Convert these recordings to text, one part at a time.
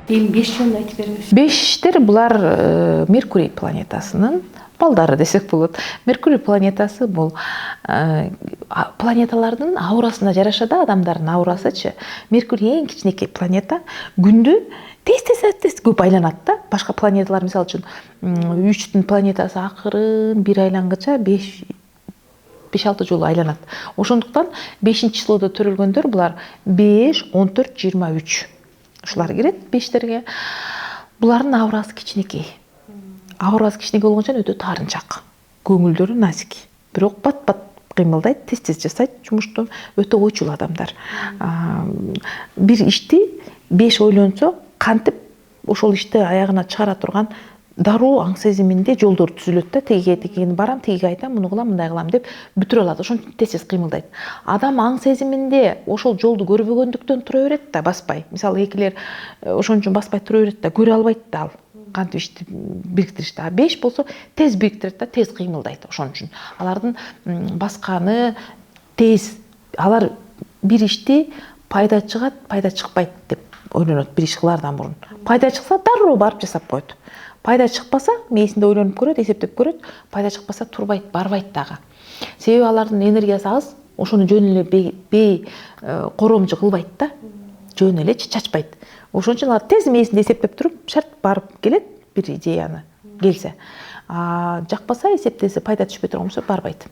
Эми 5 жолун айтып бериңиз. Бештер булар Меркурий планетасынын балдары десек болот. Меркурий планетасы бул планеталардын аурасына жараша да, адамдардын аурасычы. Меркурий эң кичинекей планета. Күндү тез көп айланат да. Башка планеталар мисалы үчүн 3 планетасы акырын бир айлангыча 5-6 жолу айланат. Ошондуктан 5-числоодо төрөлгөндөр булар 5, 14, 23. Ушулар кирет бештерге. Булардын аурасы кичинекей. Аурасы кичинекей болгончо өтө таарынчак. Көңүлдөрү назик. Бирок бат-бат кыймылдайт, тез жасайт жумушту. Өтө ойчул адамдар. Бир ишти 5 ойлонсо, кантип ошол ишти аягына чыгара турган дароо аң сезиминде жолдор түзүлөт да, тигиге барам, тигиге айтам, муну кылам, мындай кылам деп бүтүрө алат. Ошон тез кыймылдайт. Адам аң сезиминде ошол жолду көрбөгөндүктөн тура берет да, баспай. Мисалы экилер ошон үчүн баспай тура берет да, көрө албайт да ал. Кантип ишти бириктиришти. А 5 болсо тез бириктирет да, тез кыймылдайт. Ошон үчүн алардын басканы тез. Алар бир ишти пайда чыгат, пайда чыкпайт деп ойлонот бир иш кылаардан мурун. Пайда чыкса дароо барып жасап коет. Пайда чыкпаса, мээсинде ойлонуп көрөт, эсептеп көрөт. Пайда чыкпаса турбайт, барбайт дагы. Себеби алардын энергиясы аз, ошону жөн эле бей коромжу кылбайт да. Жөн эле чачпайт. Ошон үчүн алар тез мээсинде эсептеп туруп, шарт барып келет бир идеяны келсе. Жакпаса, эсептесе пайда түшпөй турган болсо барбайт.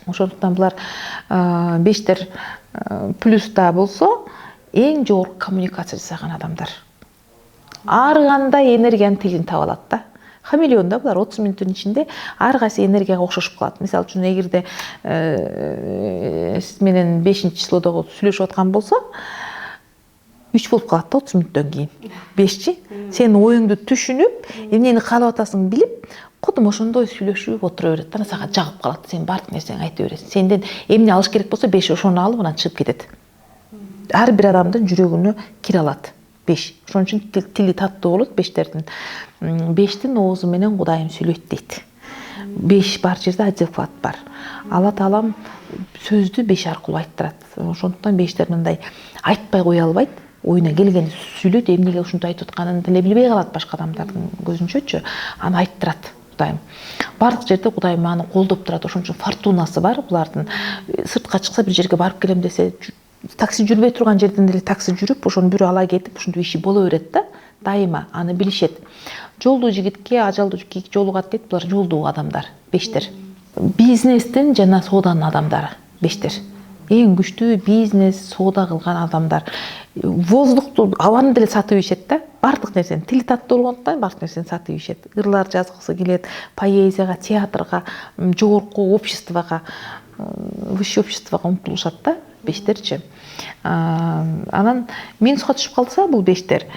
Ошондуктан булар бештер плюста болсо эң жогорку коммуникация жасаган адамдар. Ар кандай энергиянын тилин таба алат да. Хамелеон да булар 30 мүнөттүн ичинде ар кайсы энергияга окшошуп калат. Мисалы үчүн эгерде сиз менен 5-числодогу сүйлөшүп аткан болсо, 3 болуп калат да 30 мүнөттөн кийин. 5чи сенин оюңду түшүнүп, эмнени каалап атасың билип, кудум ошондой сүйлөшүп отура берет да, сага жагып калат. Сен бардык нерсеңи айта бересиң. Сенден эмне алыш керек болсо 5 ошону алып анан чыгып кетет. Ар бир адамдын жүрөгүнө кире алат. 5. Ошон үчүн тили таттуу болот бештердин. 5тин оозу менен Кудайым сүйлөйт дейт. 5 бар жерде адекват бар. Алла Таалам сөздү 5 аркылуу айттырат. Ошондуктан бештер мындай айтпай кое албайт. Оюна келгенди сүйлөйт, эмнеге ушунтип айтып атканын деле билбей калат башка адамдардын көзүнчөчү. Аны айттырат Кудайым. Бардык жерде Кудайым аны колдоп турат. Ошон үчүн фортунасы бар булардын. Сыртка чыкса бир жерге барып келем десе, такси жүрбөй турган жерден деле такси жүрүп, ошону бирөө ала кетип, ушинтип иши боло берет да. Дайыма аны билишет. Жолдуу жигитке ажалдуу жигитке жолугат дейт, булар жолдуу адамдар, бештер. Бизнестин жана сооданын адамдары, бештер. Эң күчтүү бизнес, соода кылган адамдар. Воздукту, абаны деле сатып ишет да. Бардык нерсени тили таттуу болгондуктан бардык нерсени сатып ишет. Ырлар жазгысы келет, поэзияга, театрга, жогорку обществого, высшее обществого умтулушат да. Бештерчи. Анан минуска түшүп калса бул бештер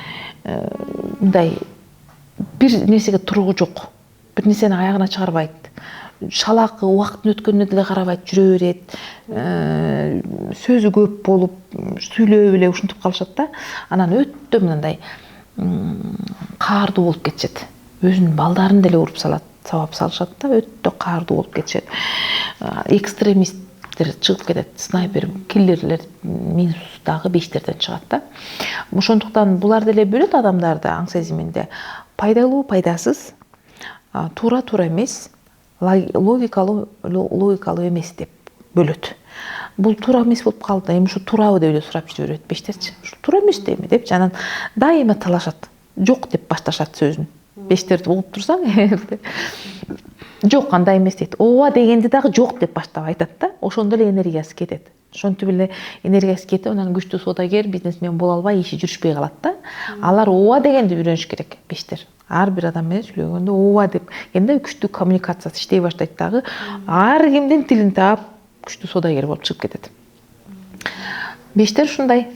мындай бир нерсеге туругу жок. Бир нерсени аягына чыгарбайт. Шалакы убакыттын өткөнүнө деле карабайт, жүрө берет. Сөзү көп болуп, сүйлөп эле ушинтип калышат да. Анан өтө мындай каардуу болуп кетишет. Өзүнүн балдарын деле уруп салат, сабап салышат да, өтө каардуу болуп кетишет. Экстремист чыгып кетет, снайпер, киллерлер минус дагы бештерден чыгат да. Ошондуктан булар деле бөлөт адамдарды аң сезиминде. Пайдалуу, пайдасыз, туура эмес, логикалуу эмес деп бөлөт. Бул туура эмес болуп калды, эми ушу туурабы деп эле сурап жүрө берет бештерчи. Ушу туура эмес дейми деп анан дайыма талашат. Жок деп башташат сөзүн. Бештерди угуп турсаң, жок, андай эмес дейт. Ооба дегенди дагы жок деп баштап айтат да. Ошондо эле энергиясы кетет. Ошентип эле энергиясы кетип, анан күчтүү соодагер, бизнесмен боло албай, иши жүрүшпөй калат да. Алар ооба дегенди үйрөнүш керек, бештер. Ар бир адам менен сүйлөгөндө ооба деп, энде күчтүү коммуникациясы иштей баштайт дагы. Ар кимдин тилин таап, күчтүү соодагер болуп чыгып кетет. Бештер ушундай.